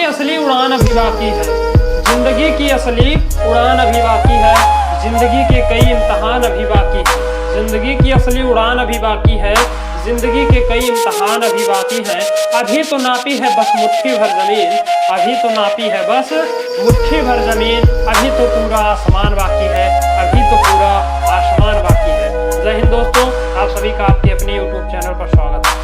असली उड़ान अभी बाकी है, जिंदगी की असली उड़ान अभी बाकी है, जिंदगी के कई इम्तहान अभी बाकी है, जिंदगी की असली उड़ान अभी बाकी है, जिंदगी के कई इम्तहान अभी बाकी है। अभी तो नापी है बस मुट्ठी भर जमीन, अभी तो नापी है बस मुट्ठी भर जमीन, अभी तो पूरा आसमान बाकी है, अभी तो पूरा आसमान बाकी है। जय हिंद दोस्तों, आप सभी का आपके अपने यूट्यूब चैनल पर स्वागत है।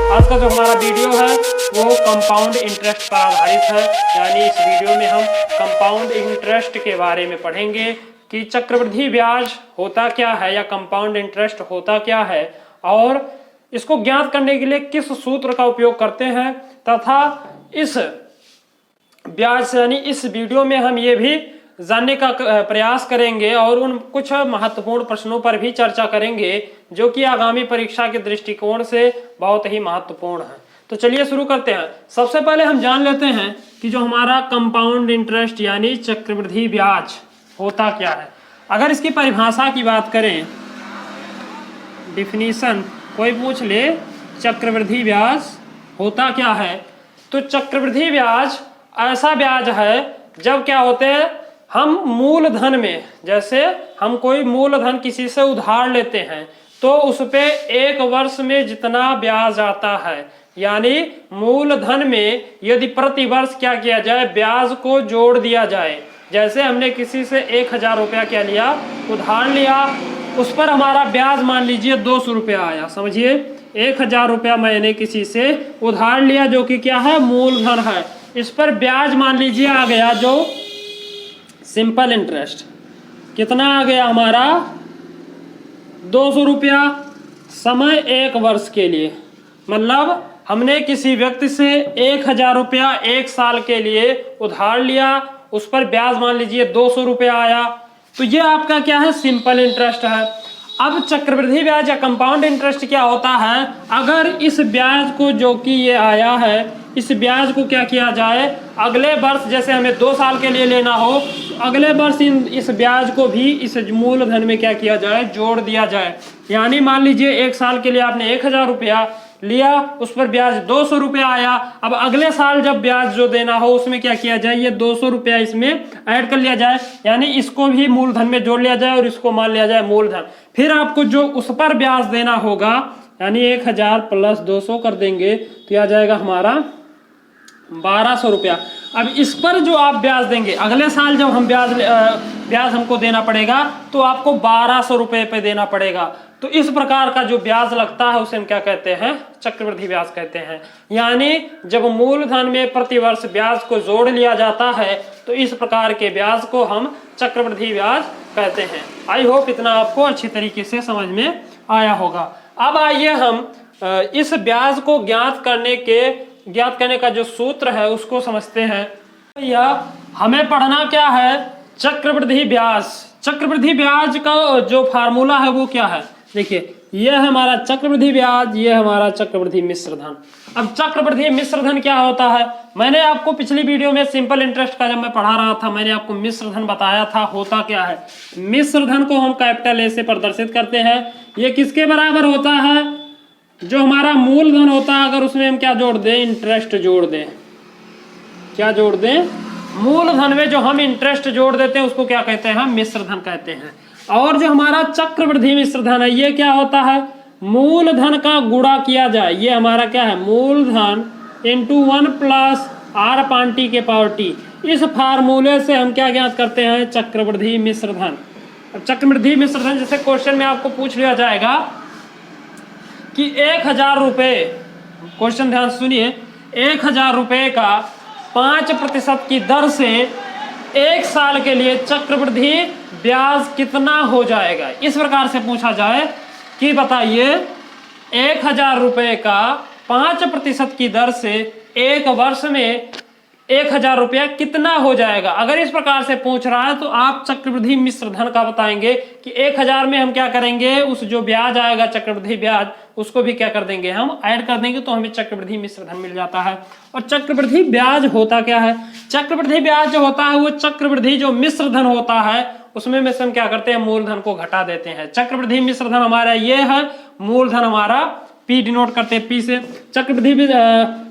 आज का जो हमारा वीडियो है वो कंपाउंड इंटरेस्ट पर आधारित है, यानी इस वीडियो में हम कंपाउंड इंटरेस्ट के बारे में पढ़ेंगे कि चक्रवृद्धि ब्याज होता क्या है या कंपाउंड इंटरेस्ट होता क्या है, और इसको ज्ञात करने के लिए किस सूत्र का उपयोग करते हैं, तथा इस ब्याज से यानी इस वीडियो में हम ये भी जानने का प्रयास करेंगे और उन कुछ महत्वपूर्ण प्रश्नों पर भी चर्चा करेंगे जो कि आगामी परीक्षा के दृष्टिकोण से बहुत ही महत्वपूर्ण है। तो चलिए शुरू करते हैं। सबसे पहले हम जान लेते हैं कि जो हमारा कंपाउंड इंटरेस्ट यानी चक्रवृद्धि ब्याज होता क्या है। अगर इसकी परिभाषा की बात करें, डिफिनीशन कोई पूछ ले चक्रवृद्धि ब्याज होता क्या है, तो चक्रवृद्धि ब्याज ऐसा ब्याज है जब क्या होते हैं, हम मूलधन में, जैसे हम कोई मूलधन किसी से उधार लेते हैं तो उस पे एक वर्ष में जितना ब्याज आता है, यानी मूलधन में यदि प्रति वर्ष क्या किया जाए, ब्याज को जोड़ दिया जाए। जैसे हमने किसी से 1000 रुपया क्या लिया, उधार लिया, उस पर हमारा ब्याज मान लीजिए 200 रुपया आया। समझिए 1000 रुपया मैंने किसी से उधार लिया जो कि क्या है, मूलधन है। इस पर ब्याज मान लीजिए आ गया जो सिंपल इंटरेस्ट, कितना आ गया हमारा 200 रुपया, समय 1 वर्ष के लिए। मतलब हमने किसी व्यक्ति से 1000 रुपया 1 साल के लिए उधार लिया, उस पर ब्याज मान लीजिए 200 रुपया आया, तो ये आपका क्या है, सिंपल इंटरेस्ट है। अब चक्रवृद्धि ब्याज या कंपाउंड इंटरेस्ट क्या होता है, अगर इस ब्याज को जो कि ये आया है, इस ब्याज को क्या किया जाए, अगले वर्ष जैसे हमें 2 साल के लिए लेना हो, अगले वर्ष इस ब्याज को भी इस मूलधन में क्या किया जाए, जोड़ दिया जाए। यानी मान लीजिए 1 साल के लिए आपने 1000 रुपया लिया, उस पर ब्याज 200 रुपया आया। अब अगले साल जब ब्याज जो देना हो उसमें क्या किया जाए, ये 200 रुपया इसमें ऐड कर लिया जाए, यानी इसको भी मूलधन में जोड़ लिया जाए और इसको मान लिया जाए मूलधन। फिर आपको जो उस पर ब्याज देना होगा, यानी 1000 प्लस 200 कर देंगे तो आ जाएगा हमारा 1200 रुपया। अब इस पर जो आप ब्याज देंगे, अगले साल जब हम ब्याज हमको देना पड़ेगा तो आपको 1200 रुपये पे देना पड़ेगा। तो इस प्रकार का जो ब्याज लगता है उसे हम क्या कहते हैं, चक्रवृद्धि ब्याज कहते हैं। यानी जब मूलधन में प्रतिवर्ष ब्याज को जोड़ लिया जाता है तो इस प्रकार के ब्याज को हम चक्रवृद्धि ब्याज कहते हैं। आई होप इतना आपको अच्छी तरीके से समझ में आया होगा। अब आइए हम इस ब्याज को ज्ञात करने का जो सूत्र है उसको समझते हैं। या हमें पढ़ना क्या है, चक्रवृद्धि ब्याज। चक्रवृद्धि ब्याज का जो फार्मूला है वो क्या है, देखिए यह है हमारा चक्रवृद्धि ब्याज, यह हमारा चक्रवृद्धि मिश्र धन। अब चक्रवृद्धि मिश्र धन क्या होता है, मैंने आपको पिछली वीडियो में सिंपल इंटरेस्ट का जब मैं पढ़ा रहा था मैंने आपको मिश्र धन बताया था होता क्या है। मिश्र धन को हम कैपिटल ए से प्रदर्शित करते हैं। ये किसके बराबर होता है, जो हमारा मूलधन होता है अगर उसमें हम क्या जोड़ दें, इंटरेस्ट जोड़ दें। क्या जोड़ दें, मूलधन में जो हम इंटरेस्ट जोड़ देते हैं उसको क्या कहते हैं, हम मिश्र धन कहते हैं। और जो हमारा चक्रवृद्धि मिश्र धन है ये क्या होता है, मूलधन का गुणा किया जाए। ये हमारा क्या है, मूलधन into 1 plus R upon T के पावर टी। इस फार्मूले से हम क्या ज्ञात करते हैं, चक्रवृद्धि मिश्र धन। अब चक्रवृद्धि मिश्र धन जैसे क्वेश्चन में आपको पूछ लिया जाएगा कि 1000 रुपये, क्वेश्चन ध्यान सुनिए, 1000 रुपये का 5% की दर से 1 साल के लिए चक्रवृद्धि ब्याज कितना हो जाएगा। इस प्रकार से पूछा जाए कि बताइए 1000 रुपये का 5% की दर से 1 वर्ष में 1000 रुपया कितना हो जाएगा। अगर इस प्रकार से पूछ रहा है तो आप चक्रवृद्धि मिश्र धन का बताएंगे कि 1000 में हम क्या करेंगे, उस जो ब्याज आएगा चक्रवृद्धि ब्याज उसको भी क्या कर देंगे, हम ऐड कर देंगे, तो हमें चक्रवृद्धि मिश्र धन मिल जाता है। और चक्रवृद्धि ब्याज होता क्या है, चक्रवृद्धि ब्याज जो होता है वो चक्रवृद्धि जो मिश्र धन होता है उसमें में से हम क्या करते हैं, मूलधन को घटा देते हैं। चक्रवृद्धि मिश्र धन हमारा ये है, मूलधन हमारा पी डिनोट करते हैं पी से। चक्रवृद्धि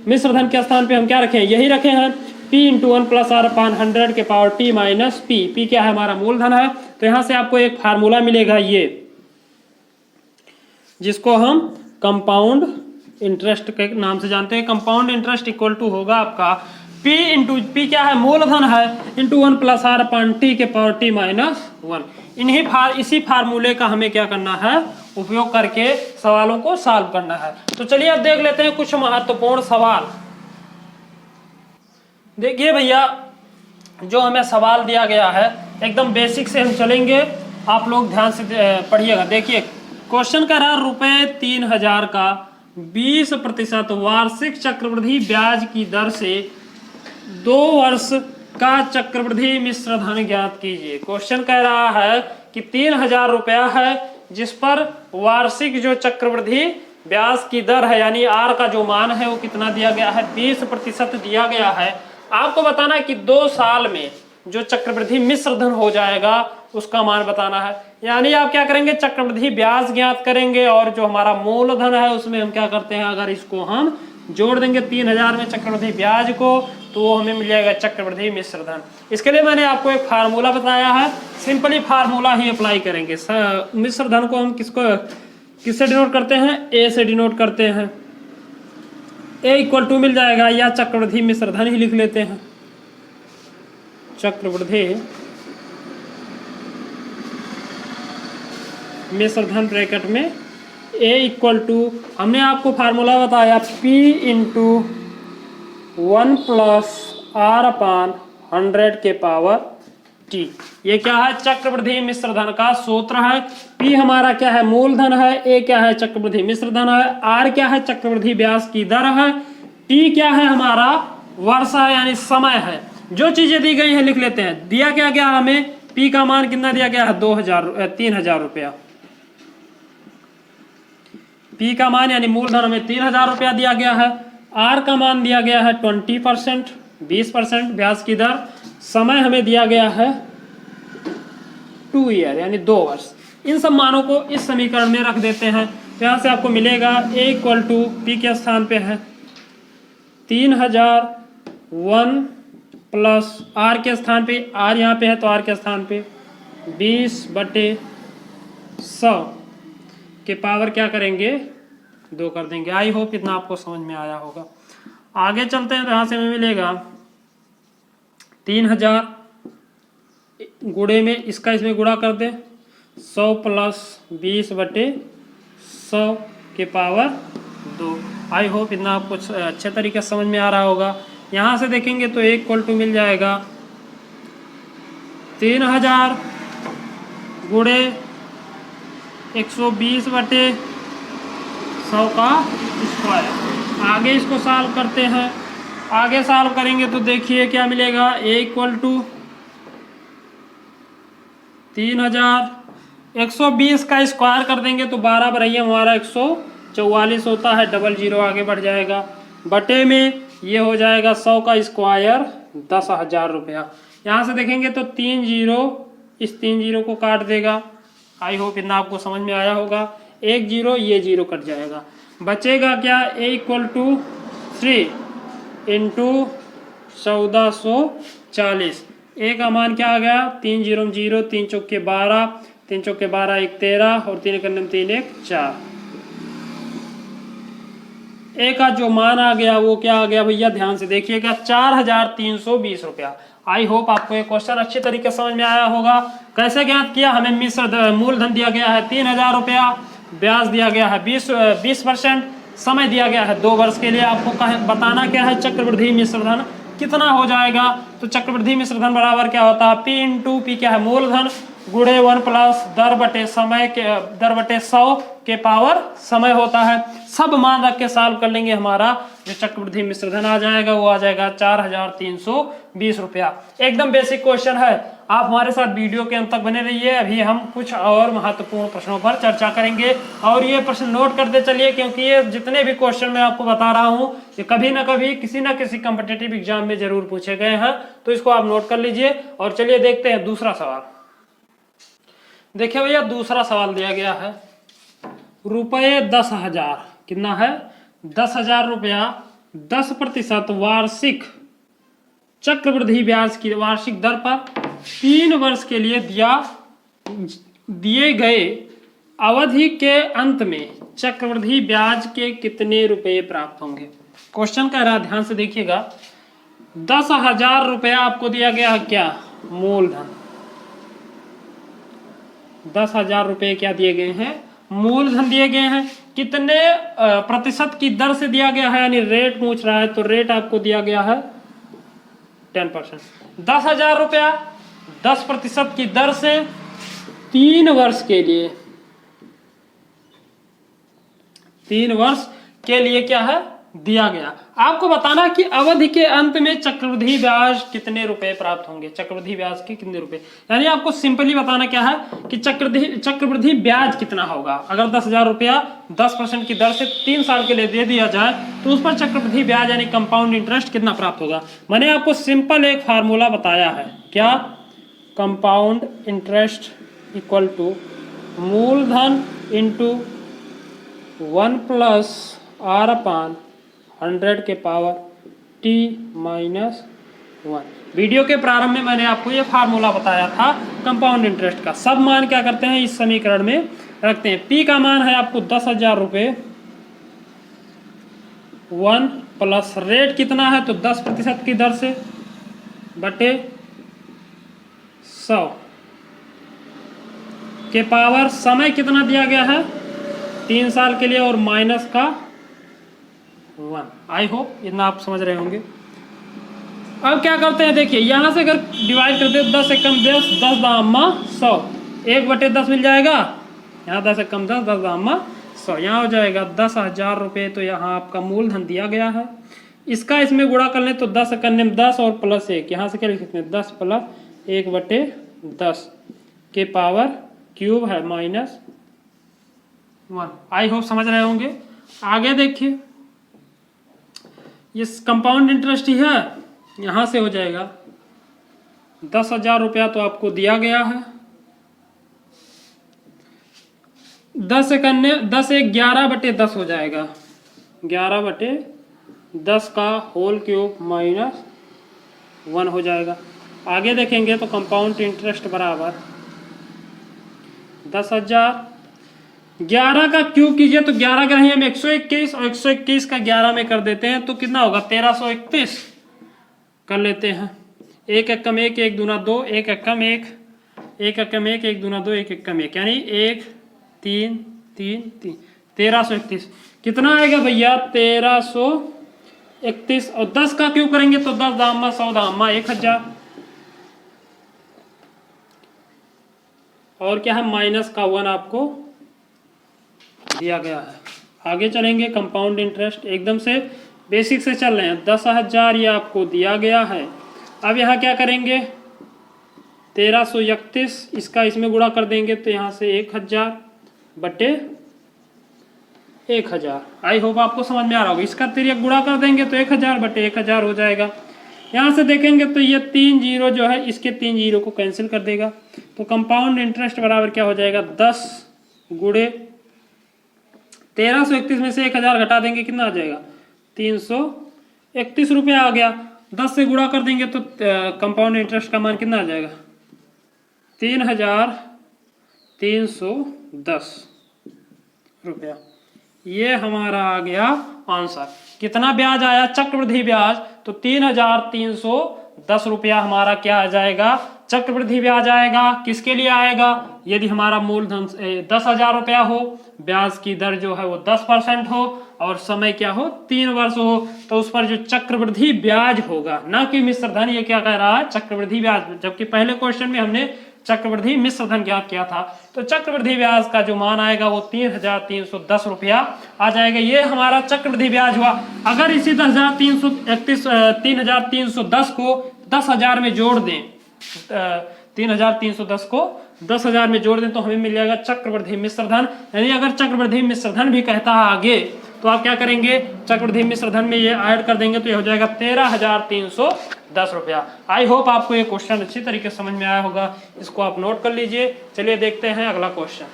मिश्र धन के स्थान पे हम क्या रखे हैं, यही रखे हैं। P इंटू 1 प्लस आर अपान 100 के power T minus P। P क्या है? हमारा मूलधन है। तो यहाँ से आपको एक फार्मूला मिलेगा ये, जिसको हम कंपाउंड इंटरेस्ट के नाम से जानते हैं। कंपाउंड इंटरेस्ट इक्वल टू होगा आपका P इंटू पी क्या है? मूलधन है, into 1 plus R upon T के पावर T माइनस 1। इसी फार्मूले का हमें क्या करना है? उपयोग करके सवालों को सॉल्व करना है। तो चलिए अब देख लेते हैं कुछ महत्वपूर्ण सवाल। देखिए भैया, जो हमें सवाल दिया गया है एकदम बेसिक से हम चलेंगे, आप लोग ध्यान से पढ़िएगा। देखिए क्वेश्चन कह रहा है ₹3000 का 20% वार्षिक चक्रवृद्धि ब्याज की दर से 2 वर्ष का चक्रवृद्धि मिश्र धन ज्ञात कीजिए। क्वेश्चन कह रहा है कि 3000 रुपया है, जिस पर वार्षिक जो चक्रवृद्धि ब्याज की दर है यानी आर का जो मान है वो कितना दिया गया है? 20% दिया गया है। आपको बताना है कि 2 साल में जो चक्रवृद्धि मिश्र धन हो जाएगा उसका मान बताना है। यानी आप क्या करेंगे? चक्रवृद्धि ब्याज ज्ञात करेंगे और जो हमारा मूलधन है उसमें हम क्या करते हैं? अगर इसको हम जोड़ देंगे 3000 में चक्रवृद्धि ब्याज को, तो वो हमें मिल जाएगा चक्रवृद्धि मिश्र धन। इसके लिए मैंने आपको एक फार्मूला बताया है, सिंपली फार्मूला ही अप्लाई करेंगे। मिश्र धन को हम किससे डिनोट करते हैं? ए से डिनोट करते हैं। ए इक्वल टू मिल जाएगा, या चक्रवृद्धि मिश्र धन ही लिख लेते हैं। चक्रवृद्धि मिश्र धन ब्रैकेट में ए इक्वल टू, हमने आपको फार्मूला बताया P इंटू 1 प्लस आर अपान 100 के पावर T। ये क्या है? चक्रवृद्धि मिश्र धन का सूत्र है। P हमारा क्या है? मूलधन है। A क्या है? चक्रवृद्धि मिश्र धन है। R क्या है? चक्रवृद्धि ब्याज की दर है। T क्या है? हमारा वर्ष है यानी समय है। जो चीजें दी गई है लिख लेते हैं। दिया क्या गया हमें? P का मान कितना दिया गया है? 3000 रुपया। P का मान यानी मूलधन में 3000 रुपया दिया गया है। R का मान दिया गया है 20%, 20% ब्याज की दर। समय हमें दिया गया है 2 ईयर यानी 2 वर्ष। इन सब मानों को इस समीकरण में रख देते हैं। तो यहाँ से आपको मिलेगा A इक्वल टू P के स्थान पे है 3000 1 प्लस R के स्थान पे, R यहाँ पे है तो R के स्थान पे 20/100 के पावर क्या करेंगे? 2 कर देंगे। आई होप इतना आपको समझ में आया होगा। आगे चलते हैं तो यहाँ से हमें मिलेगा 3000 गुणे में इसका इसमें गुणा कर दें 100 प्लस 20/100 के पावर 2। आई होप इतना आपको अच्छे तरीके से समझ में आ रहा होगा। यहाँ से देखेंगे तो एक इक्वल टू मिल जाएगा 3000 गुणे 120/100 का स्क्वायर। आगे इसको सॉल्व करते हैं। आगे सॉल्व करेंगे तो देखिए क्या मिलेगा? A इक्वल टू 3000 120 का स्क्वायर कर देंगे तो 12 बराबर हमारा 144 होता है। डबल जीरो आगे बढ़ जाएगा। बटे में ये हो जाएगा 100 का स्क्वायर 10,000 रुपया। यहाँ से देखेंगे तो 3 जीरो इस 3 जीरो को काट देगा। आई होप इतना आपको समझ में आया होगा। 1 जीरो ये जीरो कट जाएगा। बचेगा क्या? A equal to 3 into 1440। A का मान क्या आ गया? 3 जीरो 0, 3 चौके 12, 3 चौके 12 1 13 और 3 कन्नम 3 1 4। A का जो मान आ गया वो क्या आ गया भैया? ध्यान से देखिएगा 4320 रुपया। आई होप आपको ये क्वेश्चन अच्छी तरीके से समझ में आया होगा। कैसे ज्ञात किया? हमें मिश्र मूलधन दिया गया है 3000 रुपया, ब्याज दिया गया है 20%, समय दिया गया है 2 वर्ष के लिए। आपको बताना क्या है? चक्रवृद्धि मिश्र धन कितना हो जाएगा? तो चक्रवृद्धि मिश्र धन बराबर क्या होता है? P इंटू P क्या है? मूलधन गुणे 1 प्लस दर बटे 100 के पावर समय होता है। सब मान रख के सॉल्व कर लेंगे। हमारा जो चक्रवृद्धि मिश्र धन आ जाएगा वो आ जाएगा 4320 रुपया। एकदम बेसिक क्वेश्चन है। आप हमारे साथ वीडियो के अंत तक बने रहिए। अभी हम कुछ और महत्वपूर्ण प्रश्नों पर चर्चा करेंगे और ये प्रश्न नोट करते चलिए, क्योंकि ये जितने भी क्वेश्चन मैं आपको बता रहा हूँ ये कभी ना कभी किसी ना किसी कॉम्पिटिटिव एग्जाम में जरूर पूछे गए हैं। तो इसको आप नोट कर लीजिए। और चलिए देखते हैं दूसरा सवाल। देखिए भैया, दूसरा सवाल दिया गया है रुपये 10,000। कितना है? 10,000 रुपया 10% वार्षिक चक्रवृद्धि ब्याज की वार्षिक दर पर 3 वर्ष के लिए दिए गए अवधि के अंत में चक्रवृद्धि ब्याज के कितने रुपए प्राप्त होंगे। क्वेश्चन कह रहा है, ध्यान से देखिएगा। 10,000 रुपया आपको दिया गया है, क्या मूलधन। 10,000 रुपये क्या दिए गए हैं, मूलधन दिए गए हैं। कितने प्रतिशत की दर से दिया गया है, यानी रेट पूछ रहा है, तो रेट आपको दिया गया है 10%। 10,000 रुपया 10% की दर से 3 वर्ष के लिए, 3 वर्ष के लिए क्या है दिया गया। आपको बताना कि अवधि के अंत में चक्रवृद्धि ब्याज कितने रुपए प्राप्त होंगे, चक्रवृद्धि ब्याज के कितने रुपए, यानी आपको सिंपली बताना क्या है कि चक्रवृद्धि ब्याज कितना होगा। अगर 10,000 रुपया 10% की दर से 3 साल के लिए दे दिया जाए तो उस पर चक्रवृद्धि ब्याज यानी कंपाउंड इंटरेस्ट कितना प्राप्त होगा। मैंने आपको सिंपल एक फार्मूला बताया है, क्या, कंपाउंड इंटरेस्ट इक्वल टू मूलधन इंटू 1 + R/100 के पावर t - 1। वीडियो के प्रारंभ में मैंने आपको ये फार्मूला बताया था कंपाउंड इंटरेस्ट का। सब मान क्या करते हैं इस समीकरण में रखते हैं। p का मान है आपको 10,000 रुपये, 1 प्लस रेट कितना है तो 10% की दर से बटे 100 के पावर समय कितना दिया गया है 3 साल के लिए और माइनस का 1। आई होप इतना आप समझ रहे होंगे। अब क्या करते हैं, देखिए यहाँ से अगर डिवाइड करते हैं 10 एकम 10, 10 दामा 100, 1/10 मिल जाएगा। यहाँ 10 एकम 10, 10 दामा 100, यहाँ हो जाएगा 10,000 रुपये। तो यहाँ आपका मूलधन दिया गया है, इसका इसमें गुणा कर लें तो 10 एकम 10 और प्लस 1, यहाँ से क्या लिख सकते हैं 10 + 1/10 के पावर क्यूब है -1। आई होप समझ रहे होंगे। आगे देखिए, ये कंपाउंड इंटरेस्ट ही है, यहाँ से हो जाएगा 10,000 रुपया तो आपको दिया गया है, 10 एक 11/10 हो जाएगा, 11/10 का होल क्यूब -1 हो जाएगा। आगे देखेंगे तो कंपाउंड इंटरेस्ट बराबर 10,000, 11 का क्यूब कीजिए तो 11 का नहीं हम 121 और 121 का 11 में कर देते हैं तो कितना होगा 1331 कर लेते हैं। 1 एकम 1, 1 दूना 2, 1 एकम 1, 1 एकम 1, 1 दूना 2, 1 एकम 1, यानी 1 3 3 3 1331 कितना आएगा भैया 1331। और 10 का क्यूब करेंगे तो 10 दामा 100 दामा 1000 और क्या है माइनस का 1 आपको दिया गया है। आगे चलेंगे, कंपाउंड इंटरेस्ट एकदम से बेसिक से चल रहे हैं। 10,000 ये आपको दिया गया है। अब यहाँ क्या करेंगे 1331, इसका इसमें गुणा कर देंगे तो यहाँ से 1000/1000। आई होप आपको समझ में आ रहा होगा। इसका तिर्यक गुणा कर देंगे तो 1000/1000 हो जाएगा। यहाँ से देखेंगे तो ये 3 जीरो जो है इसके 3 जीरो को कैंसिल कर देगा तो कंपाउंड इंटरेस्ट बराबर क्या हो जाएगा 10 गुणे 1331 में से 1000 घटा देंगे कितना आ जाएगा 331 रुपया आ गया। 10 से गुणा कर देंगे तो कंपाउंड इंटरेस्ट का मान कितना आ जाएगा 3,310 रुपया। ये हमारा आ गया आंसर। कितना ब्याज आया चक्रवृद्धि ब्याज तो 3,310 रुपया हमारा क्या आ जाएगा चक्रवृद्धि ब्याज आएगा। किसके लिए आएगा यदि हमारा मूलधन 10,000 रुपया हो, ब्याज की दर जो है वो 10% हो और समय क्या हो 3 वर्ष हो तो उस पर जो चक्रवृद्धि ब्याज होगा ना कि मिश्र धन। ये क्या कह रहा है चक्रवृद्धि ब्याज, जबकि पहले क्वेश्चन में हमने चक्रवृद्धि मिश्र धन ज्ञात किया था। तो चक्रवृद्धि ब्याज का जो मान आएगा वो 3,310 रुपया आ जाएगा। ये हमारा चक्रवृद्धि ब्याज हुआ। अगर इसी 3,310 को 10,000 में जोड़ दें, 3,310 को 10,000 में जोड़ दें तो हमें मिल जाएगा चक्रवृद्धि मिश्र धन। यानी अगर चक्रवृद्धि मिश्र धन भी कहता है आगे तो आप क्या करेंगे चक्रवृद्धि मिश्र धन में ये ऐड कर देंगे तो ये हो जाएगा 13,310 रुपया। आई होप आपको ये क्वेश्चन अच्छी तरीके से समझ में आया होगा, इसको आप नोट कर लीजिए। चलिए देखते हैं अगला क्वेश्चन।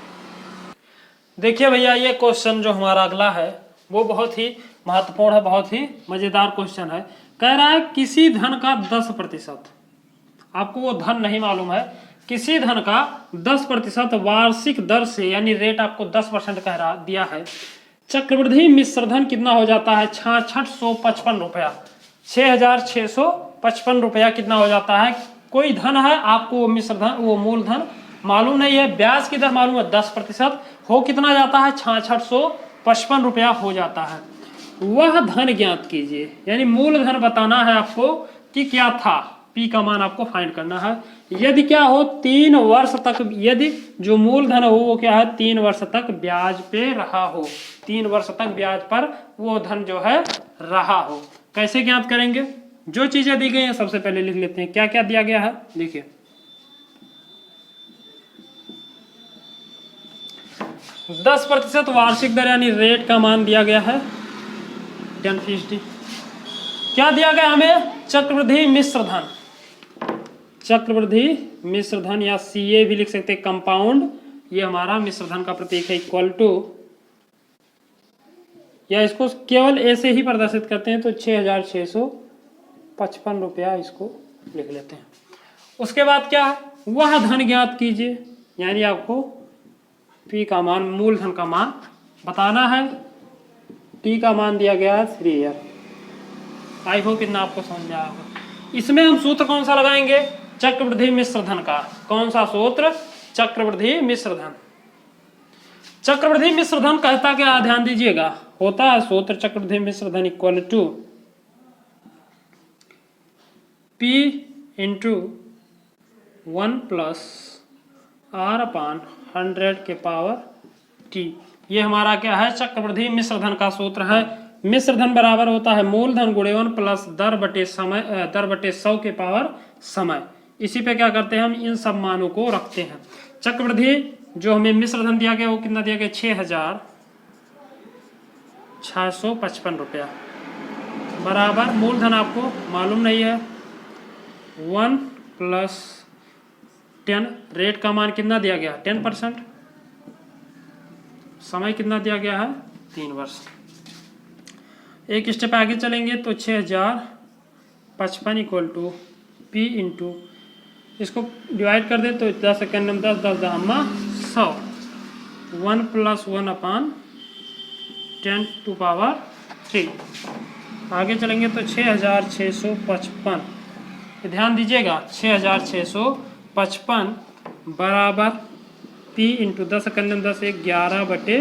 देखिए भैया ये क्वेश्चन जो हमारा अगला है वो बहुत ही महत्वपूर्ण है, बहुत ही मजेदार क्वेश्चन है। कह रहा है किसी धन का 10%, आपको वो धन नहीं मालूम है, किसी धन का 10% वार्षिक दर से, यानी रेट आपको 10% कह रहा दिया है, चक्रवृद्धि मिश्र धन कितना हो जाता है 6655 रुपया, 6655 रुपया कितना हो जाता है। कोई धन है, आपको वो मिश्र धन, वो मूलधन मालूम नहीं है, ब्याज की दर मालूम है 10%, हो कितना जाता है 6655 रुपया हो जाता है। वह धन ज्ञात कीजिए, यानी मूलधन बताना है आपको कि क्या था, पी का मान आपको फाइंड करना है। यदि क्या हो 3 वर्ष तक, यदि जो मूलधन हो वो क्या है 3 वर्ष तक ब्याज पे रहा हो, 3 वर्ष तक ब्याज पर वो धन जो है रहा हो। कैसे ज्ञात करेंगे, जो चीजें दी गई हैं सबसे पहले लिख लेते हैं। क्या क्या दिया गया है देखिए, 10% वार्षिक दर यानी रेट का मान दिया गया है 10%। क्या दिया गया हमें, चक्रवृद्धि मिश्र धन, चक्रवृद्धि मिश्र धन या CA भी लिख सकते हैं, कंपाउंड, ये हमारा मिश्र धन का प्रतीक है, इक्वल टू, या इसको केवल ऐसे ही प्रदर्शित करते हैं तो 6655 रुपया इसको लिख लेते हैं। उसके बाद क्या है, वह धन ज्ञात कीजिए, यानी आपको P का मान, मूलधन का मान बताना है। P का मान दिया गया है 3 ईयर। आई होप इतना आपको समझ में आया होगा। इसमें हम सूत्र कौन सा लगाएंगे, चक्रवृद्धि मिश्र धन का। कौन सा सूत्र, चक्रवृद्धि मिश्र धन। चक्रवृद्धि मिश्र धन कहता क्या, ध्यान दीजिएगा, होता है सूत्र चक्रवृद्धि मिश्र धन equal to P into 1 plus R upon 100 के पावर T। ये हमारा क्या है, चक्रवृद्धि मिश्र धन का सूत्र है। मिश्र धन बराबर होता है मूलधन गुणे 1 प्लस दर बटे 100 के पावर समय। इसी पे क्या करते हैं हम, इन सब मानों को रखते हैं। चक्रवृद्धि जो हमें मिश्र धन दिया गया वो कितना दिया गया, 6655 रुपया, बराबर मूलधन आपको मालूम नहीं है 1 प्लस 10, रेट का मान कितना दिया गया 10%, समय कितना दिया गया है 3 वर्ष। एक स्टेप आगे चलेंगे तो 6055 इक्वल टू P इंटू, इसको डिवाइड कर दे तो 10 सेकेंड में 10 10 दामा 100, 1 प्लस 1 अपान 10 टू पावर 3। आगे चलेंगे तो 6655, ध्यान दीजिएगा 6655 बराबर P इंटू 10 सेकेंड में 10 11 बटे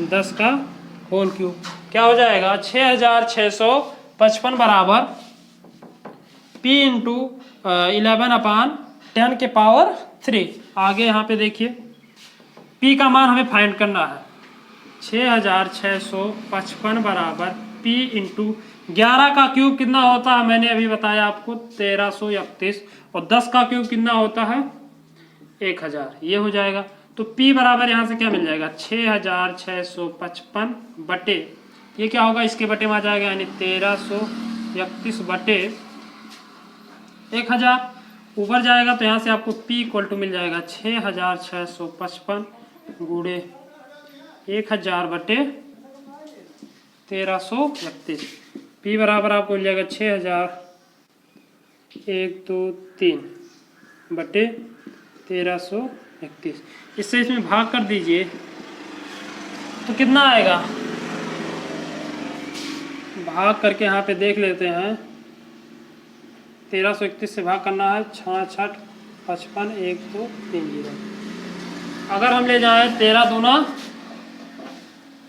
10 का होल क्यूब, क्या हो जाएगा 6655 बराबर P इंटू 11 अपान 10 के पावर 3। आगे यहाँ पे देखिए P का मान हमें फाइंड करना है, 6655 बराबर P इंटू 11 का क्यूब कितना होता है, मैंने अभी बताया आपको 1331, और 10 का क्यूब कितना होता है 1000, ये हो जाएगा। तो P बराबर यहाँ से क्या मिल जाएगा 6655 बटे, ये क्या होगा इसके बटे में आ जाएगा, यानी 1331 बटे 1000, ऊपर जाएगा तो यहाँ से आपको P इक्वल टू मिल जाएगा 6655 गुणे 1000 बटे 1331। P बराबर आपको मिल जाएगा 6123 बटे 1331। इससे इसमें भाग कर दीजिए तो कितना आएगा, भाग करके यहाँ पे देख लेते हैं, 1331 से भाग करना है 6655 1 2 3 0। अगर हम ले जाएं 13 दूना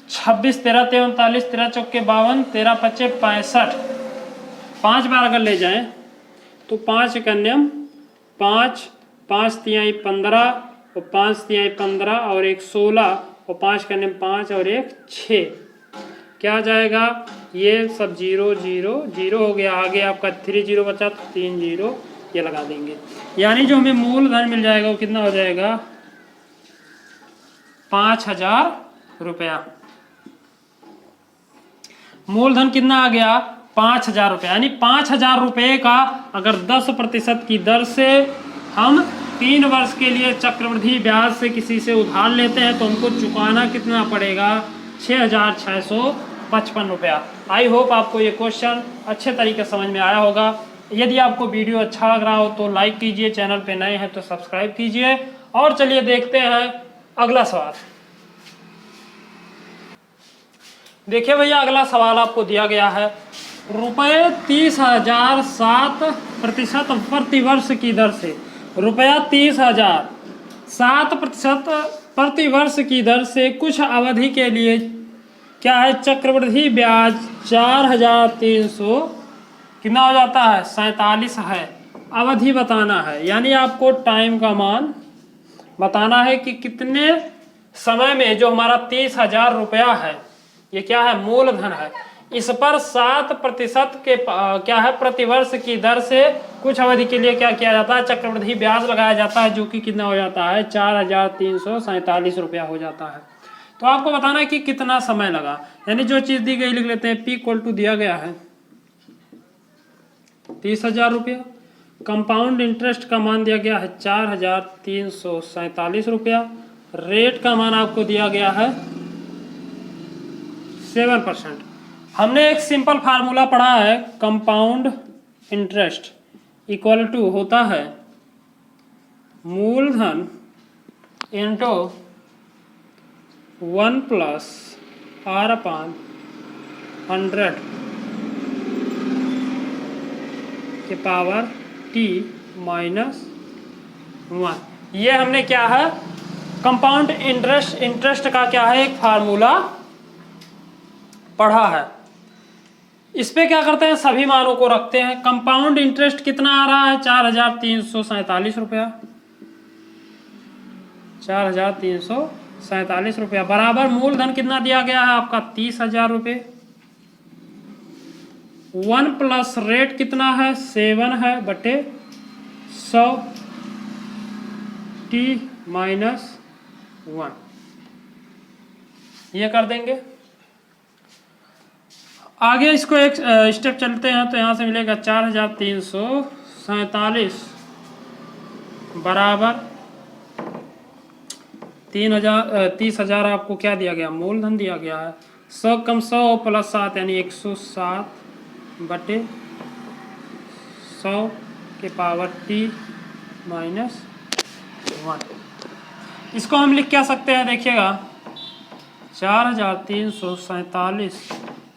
26, 13 3 39, 13 चौके 52, 13 पच्चे 65, 5 बार अगर ले जाएं तो 5 कन्यम 5, 5 तिहाई 15 और 5 तिहाई 15 और 1 16 और 5 कन्यम 5 और 1 6, क्या आ जाएगा, ये सब 0 0 0 हो गया। आगे आपका 3 0 बचा तो 3 0 ये लगा देंगे, यानी जो हमें मूलधन मिल जाएगा वो कितना हो जाएगा 5000 रुपया। मूलधन कितना आ गया 5000 रुपया, यानी 5000 रुपये का अगर 10% की दर से हम 3 वर्ष के लिए चक्रवृद्धि ब्याज से किसी से उधार लेते हैं तो हमको चुकाना कितना पड़ेगा 6655 55 रुपया। आई होप आपको ये क्वेश्चन अच्छे तरीके से समझ में आया होगा। यदि आपको वीडियो अच्छा लग रहा हो तो लाइक कीजिए, चैनल पे नए हैं तो सब्सक्राइब कीजिए। और चलिए देखते हैं अगला सवाल। देखिए भैया, अगला सवाल आपको दिया गया है रुपये 30,000 7% प्रतिवर्ष की दर से, रुपया 30,000 7% प्रतिवर्ष की दर से कुछ अवधि के लिए क्या है, चक्रवृद्धि ब्याज 4,300 कितना हो जाता है, 47 है। अवधि बताना है, यानी आपको टाइम का मान बताना है कि कितने समय में जो हमारा 30,000 रुपया है, ये क्या है, मूलधन है, इस पर 7% के क्या है, प्रतिवर्ष की दर से कुछ अवधि के लिए क्या किया जाता है, चक्रवृद्धि ब्याज लगाया जाता है, जो कि कितना हो जाता है, 4,347 रुपया हो जाता है। तो आपको बताना है कि कितना समय लगा, यानी जो चीज दी गई लिख लेते हैं। P इक्वल टू दिया गया है 30,000 रुपया, कंपाउंड इंटरेस्ट का मान दिया गया है 4,347 रुपया, रेट का मान आपको दिया गया है 7%। हमने एक सिंपल फार्मूला पढ़ा है, कंपाउंड इंटरेस्ट इक्वल टू होता है मूलधन इंटू 1 + R/100 के पावर t - 1। ये हमने क्या है, कंपाउंड इंटरेस्ट का क्या है, एक फार्मूला पढ़ा है। इस पे क्या करते हैं, सभी मानों को रखते हैं। कंपाउंड इंटरेस्ट कितना आ रहा है, 4,347 रुपया, 4,347 रुपया बराबर मूलधन कितना दिया गया है आपका, 30,000 रुपये। 1 + रेट कितना है, 7 है बटे 100 t - 1, ये कर देंगे। आगे इसको एक स्टेप चलते हैं, तो यहाँ से मिलेगा 4,347 बराबर 30,000 आपको क्या दिया गया, मूलधन दिया गया है। 100 कम 100 + 7 यानी 107 बटे 100 के पावर t - 1। इसको हम लिख क्या सकते हैं, देखिएगा 4,347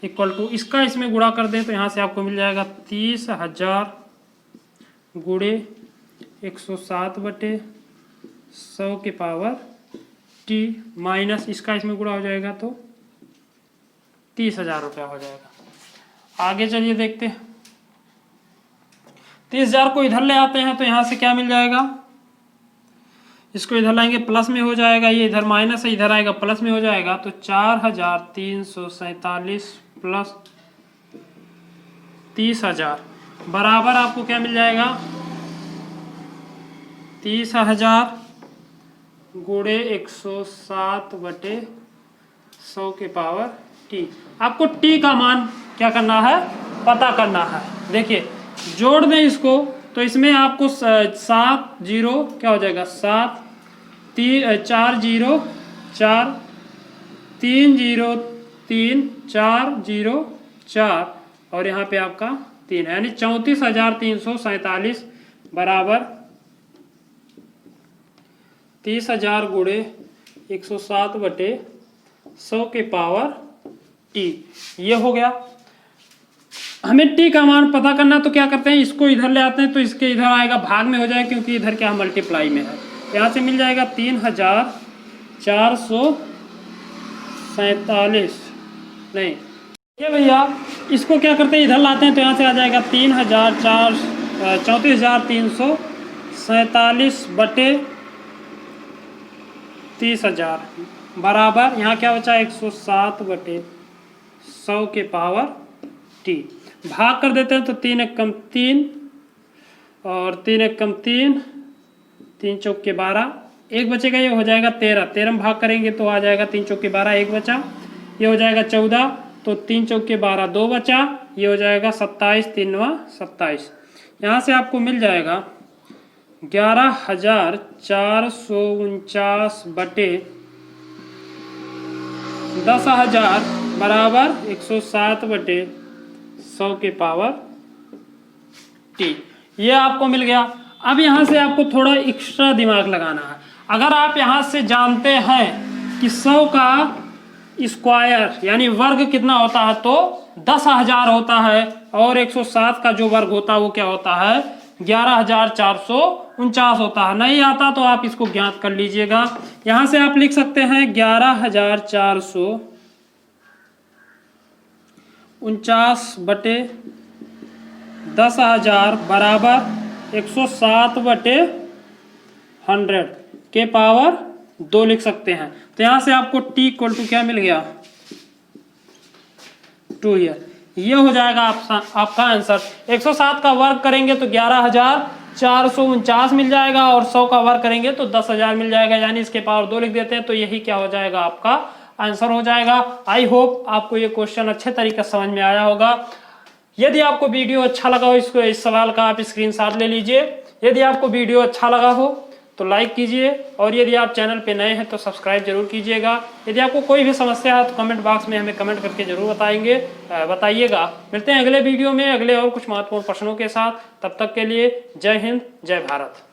इक्वल टू, इसका इसमें गुणा कर दें तो यहाँ से आपको मिल जाएगा 30,000 गुणे 107 बटे 100 के पावर t माइनस इसका इसमें गुणा हो जाएगा तो 30,000 रुपया हो जाएगा। आगे चलिए देखते हैं। 30,000 को इधर ले आते हैं तो यहाँ से क्या मिल जाएगा, इसको इधर लाएंगे प्लस में हो जाएगा, ये इधर माइनस है, इधर आएगा प्लस में हो जाएगा। तो 4,347 प्लस 30,000 बराबर आपको क्या मिल जाएगा, 30,000 गुणे 107 बटे 100 के पावर t। आपको t का मान क्या करना है, पता करना है। देखिए जोड़ दें इसको तो इसमें आपको 7 0 क्या हो जाएगा, 7 4 0 4 3 0 3 4 0 4 और यहाँ पे आपका 3 है, यानी 34,347 बराबर 30,000 गुणे 107 बटे 100 के पावर t। ये हो गया। हमें t का मान पता करना, तो क्या करते हैं, इसको इधर ले आते हैं तो इसके इधर आएगा भाग में हो जाएगा, क्योंकि इधर क्या मल्टीप्लाई में है। यहाँ से मिल जाएगा 3,447 नहीं, ये भैया इसको क्या करते हैं, इधर लाते हैं तो यहाँ से आ जाएगा 34,347 बटे 30,000 बराबर यहाँ क्या बचा, 107 बटे 100 के पावर t। भाग कर देते हैं तो 3 × 3 और 3 × 3 3 चौके 12, एक बचेगा, ये हो जाएगा 13। 13 में भाग करेंगे तो आ जाएगा 3 चौके 12, एक बचा, ये हो जाएगा 14, तो 3 चौके 12 2 बचा, ये हो जाएगा 27, 3 × 27। यहाँ से आपको मिल जाएगा 11,449 बटे 10,000 बराबर 107/100 के पावर t। ये आपको मिल गया। अब यहाँ से आपको थोड़ा एक्स्ट्रा दिमाग लगाना है। अगर आप यहाँ से जानते हैं कि 100 का स्क्वायर यानी वर्ग कितना होता है तो 10,000 होता है, और 107 का जो वर्ग होता है वो क्या होता है 11,449 होता है। नहीं आता तो आप इसको ज्ञात कर लीजिएगा। यहाँ से आप लिख सकते हैं 11,449/10,000 बराबर 107/100 के पावर 2 लिख सकते हैं। तो यहाँ से आपको t इक्वल टू क्या मिल गया 2 ईयर। ये हो जाएगा आपका आंसर। 107 का वर्ग करेंगे तो 11,449 मिल जाएगा, और 100 का वर्ग करेंगे तो 10,000 मिल जाएगा, यानी इसके पावर 2 लिख देते हैं। तो यही क्या हो जाएगा आपका आंसर हो जाएगा। आई होप आपको ये क्वेश्चन अच्छे तरीके से समझ में आया होगा। यदि आपको वीडियो अच्छा लगा हो, इस सवाल का आप स्क्रीनशॉट ले लीजिए। यदि आपको वीडियो अच्छा लगा हो तो लाइक कीजिए, और यदि आप चैनल पे नए हैं तो सब्सक्राइब जरूर कीजिएगा। यदि आपको कोई भी समस्या है तो कमेंट बॉक्स में हमें कमेंट करके जरूर बताइएगा। मिलते हैं अगले वीडियो में अगले और कुछ महत्वपूर्ण प्रश्नों के साथ। तब तक के लिए जय हिंद, जय भारत।